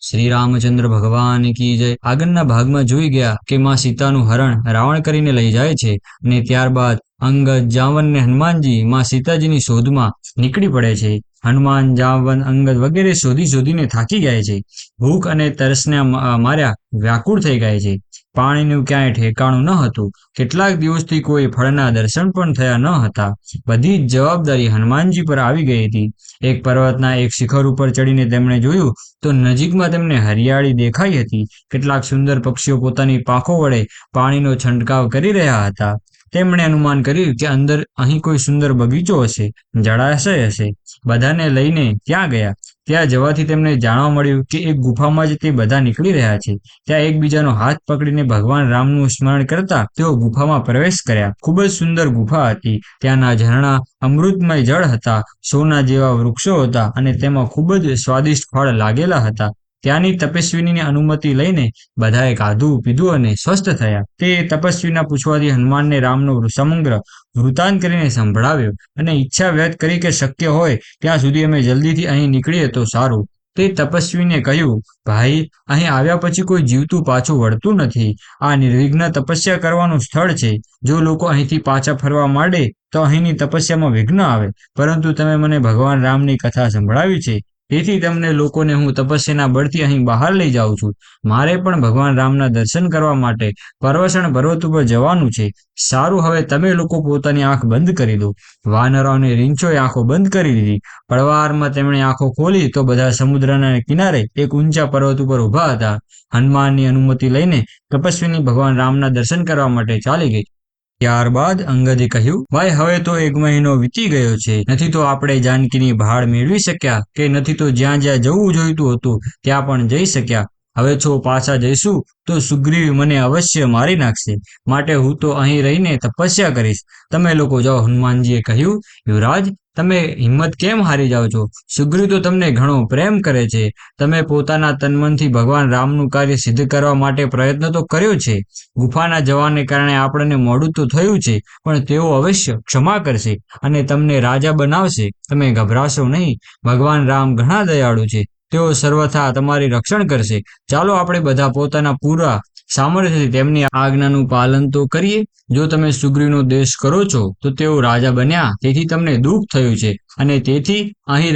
શ્રી રામચંદ્ર ભગવાન કી જય। આગળના ભાગમાં જોઈ ગયા કે માં સીતાનું હરણ રાવણ કરીને લઈ જાય છે અને ત્યારબાદ અંગદ, જાંવન ને હનુમાનજી માં સીતાજીની શોધમાં નીકળી પડે છે। હનુમાન, જાંવન, અંગદ વગેરે શોધીને થાકી જાય છે। ભૂખ અને તરસને માર્યા વ્યાકુળ થઈ ગયા છે। પાણીનું ક્યાંય ઠેકાણું ન હતું। કેટલાક દિવસથી કોઈ ફળના દર્શન પણ થયા ન હતા। બધી જ જવાબદારી હનુમાનજી પર આવી ગઈ હતી। એક પર્વતના એક શિખર ઉપર ચડીને તેમણે જોયું તો નજીકમાં તેમને હરિયાળી દેખાઈ હતી। કેટલાક સુંદર પક્ષીઓ પોતાની પાંખો વડે પાણીનો છંટકાવ કરી રહ્યા હતા। તેમણે અનુમાન કર્યું કે અંદર અહીં કોઈ સુંદર બગીચો હશે, જળાશય હશે। બધાને લઈને ત્યાં ગયા। ત્યાં જવાથી તેમને જાણવા મળ્યું કે એક ગુફામાં જ તે બધા નીકળી રહ્યા છે। ત્યાં એકબીજાનો હાથ પકડીને ભગવાન રામનું સ્મરણ કરતા તેઓ ગુફામાં પ્રવેશ કર્યા। ખૂબ જ સુંદર ગુફા હતી। ત્યાંના ઝરણા અમૃતમય જળ હતા, સોના જેવા વૃક્ષો હતા અને તેમાં ખૂબ જ સ્વાદિષ્ટ ફળ લાગેલા હતા। ત્યાંની તપસ્વીની અનુમતિ લઈને બધાએ ખાધું પીધું અને સ્વસ્થ થયા। તે તપસ્વીના પૂછવાથી હનુમાનને રામનો સમગ્ર વૃતાંત કરીને સંભળાવ્યો અને ઈચ્છા વ્યક્ત કરી કે શક્ય હોય ત્યાં સુધી અમે જલ્દીથી અહીં નીકળીએ તો સારું। તે તપસ્વીને કહ્યું, ભાઈ, અહીં આવ્યા પછી કોઈ જીવતું પાછું વળતું નથી। આ નિર્વિઘ્ન તપસ્યા કરવાનું સ્થળ છે। જો લોકો અહીંથી પાછા ફરવા માંડે તો અહીંની તપસ્યામાં વિઘ્ન આવે, પરંતુ તમે મને ભગવાન રામની કથા સંભળાવી છે, તેથી તમને લોકોને હું તપસ્યાના બળથી અહીં બહાર લઈ જાઉં છું। મારે પણ ભગવાન રામના દર્શન કરવા માટે પરવસણ પર્વત ઉપર જવાનું છે। સારું, હવે તમે લોકો પોતાની આંખ બંધ કરી દો। વાનરો અને રીંછોએ આંખો બંધ કરી દીધી। પળવારમાં તેમણે આંખો ખોલી તો બધા સમુદ્રના કિનારે એક ઊંચા પર્વત ઉપર ઊભા હતા। હનુમાનની અનુમતિ લઈને તપસ્વીની ભગવાન રામના દર્શન કરવા માટે ચાલી ગઈ। ત્યારબાદ અંગદે કહ્યું, ભાઈ, હવે તો 1 મહિનો વીતી ગયો છે। નથી તો આપણે જાનકીની ભાળ મેળવી શક્યા કે નથી તો જ્યાં જ્યાં જવું જોઈતું હતું ત્યાં પણ જઈ શક્યા। હવે જો પાછા જઈશું તો સુગ્રીવ મને અવશ્ય મારી નાખશે, માટે હું તો અહીં રહીને તપસ્યા કરીશ। તમે લોકો જાઓ। હનુમાનજીએ કહ્યું, યુવરાજ, તમે હિંમત કેમ હારી જાઓ છો? સુગ્રીવ તો તમને ઘણો પ્રેમ કરે છે। તમે પોતાના તનમનથી ભગવાન રામનું કાર્ય સિદ્ધ કરવા માટે પ્રયત્ન તો કર્યો છે। ગુફાના જવાને કારણે આપણને મોડું તો થયું છે, પણ તેઓ અવશ્ય ક્ષમા કરશે અને તમને રાજા બનાવશે। તમે ગભરાશો નહીં। ભગવાન રામ ઘણા દયાળુ છે। તેઓ સર્વથા તમારી રક્ષણ કરશે। ચાલો આપણે બધા પોતાના પૂરા સામર્થ્યથી તેમની આજ્ઞાનું પાલન તો કરીએ। જો તમે સુગ્રીવનો દ્વેષ કરો છો તો તેઓ રાજા બન્યા તેથી તમને દુઃખ થયું છે અને તેથી અહીં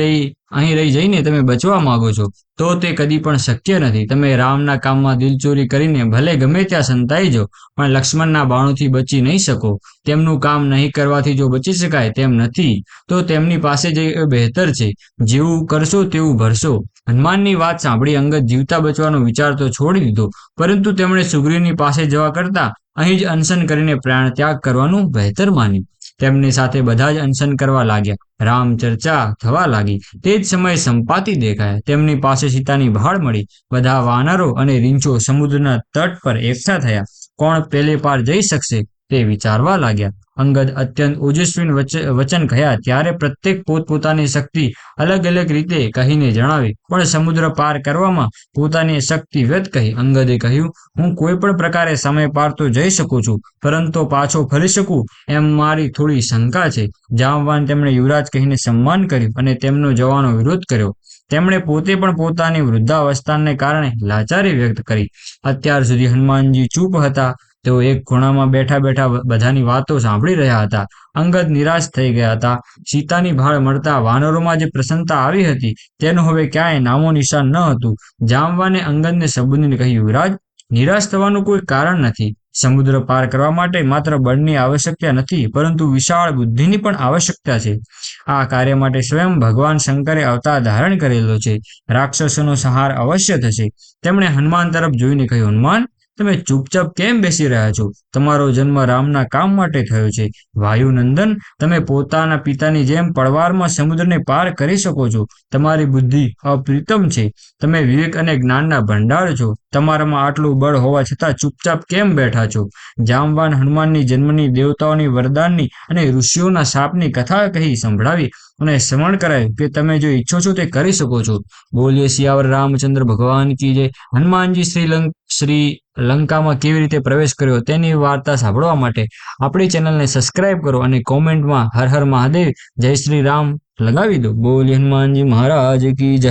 રહી જઈને તમે બચવા માંગો છો, તો તે કદી પણ શક્ય નથી। તમે રામના કામમાં દિલચોરી કરીને ભલે ગમે ત્યાં સંતાઈ જાઓ, પણ લક્ષ્મણના બાણોથી બચી નહીં શકો। તેમનું કામ નહીં કરવાથી જો બચી શકાય તેમ નથી, તો તેમની પાસે જ એ બહેતર છે। જેવું કરશો તેવું ભરશો। હનુમાનની વાત સાંભળી અંગદ જીવતા બચવાનો વિચાર તો છોડી દીધો, પરંતુ તેમણે સુગ્રીવની પાસે જવા કરતાં અહીં જ અનશન કરીને પ્રાણ ત્યાગ કરવાનું બહેતર માન્યું। તેમની સાથે બધા જ અનશન કરવા લાગ્યા। રામ ચર્ચા થવા લાગી। તે જ સમયે સંપાતિ દેખાયા। તેમની પાસે સીતાની ભાળ મળી। બધા વાનરો અને રીંછો સમુદ્રના તટ પર એકઠા થયા। કોણ પેલે પાર જઈ શકશે તે વિચારવા લાગ્યા। અંગદ અત્યંત ઓજસ્વી વચન કહ્યા ત્યારે પ્રત્યેક પોતપોતાની શક્તિ અલગ અલગ રીતે કહીને જણાવી, પણ સમુદ્ર પાર કરવામાં પોતાની શક્તિ વ્યક્ત કહી। અંગદે કહ્યું, હું કોઈ પણ પ્રકારે સમય પાર તો જઈ શકું છું, પરંતુ પાછો ફરી શકું એમ મારી થોડી શંકા છે। જાંબવાન તેમણે યુવરાજ કહીને સન્માન કર્યું અને તેમનો જવાનો વિરોધ કર્યો। તેમણે પોતે પણ પોતાની વૃદ્ધાવસ્થાને કારણે લાચારી વ્યક્ત કરી। અત્યાર સુધી હનુમાનજી ચૂપ હતા। તેઓ એક ખૂણામાં બેઠા બેઠા બધાની વાતો સાંભળી રહ્યા હતા। અંગદ નિરાશ થઈ ગયા હતા। સીતાની ભાળ મળતા વાનરોમાં જે પ્રસન્નતા આવી હતી તેનું હવે ક્યાંય નામો નિશાન ન હતું। જાંબવાને અંગદને સંબોધીને કહ્યું, યુવરાજ, નિરાશ થવાનું કોઈ કારણ નથી। સમુદ્ર પાર કરવા માટે માત્ર બળની આવશ્યકતા નથી, પરંતુ વિશાળ બુદ્ધિની પણ આવશ્યકતા છે। આ કાર્ય માટે સ્વયં ભગવાન શંકરે અવતાર ધારણ કરેલો છે। રાક્ષસોનો સંહાર અવશ્ય થશે। તેમણે હનુમાન તરફ જોઈને કહ્યું, હનુમાન, તમે ચૂપચાપ કેમ બેસી રહ્યા છો? તમારો જન્મ રામના કામ માટે થયો છે। વાયુનંદન, તમે પોતાના પિતાની જેમ પળવારમાં સમુદ્રને પાર કરી શકો છો। તમારી બુદ્ધિ અપ્રતિમ છે। તમે વિવેક અને જ્ઞાનના ભંડાર છો। તમારામાં આટલું બળ હોવા છતાં ચૂપચાપ કેમ બેઠા છો? જાંબવાન હનુમાનની જન્મની, દેવતાઓની વરદાનની અને ઋષિઓના શાપની કથા કહી સંભળાવી અને સ્મરણ કરાયું કે તમે જો ઈચ્છો છો તે કરી શકો છો। બોલીએ સિયાવર રામચંદ્ર ભગવાન કી જય। હનુમાનજી શ્રી લંકામાં કેવી રીતે પ્રવેશ કર્યો તેની વાર્તા સાંભળવા માટે આપણી ચેનલને સબસ્ક્રાઇબ કરો અને કોમેન્ટમાં હર હર મહાદેવ, જય શ્રી રામ લગાવી દો। બોલીએ હનુમાનજી મહારાજ કી જય।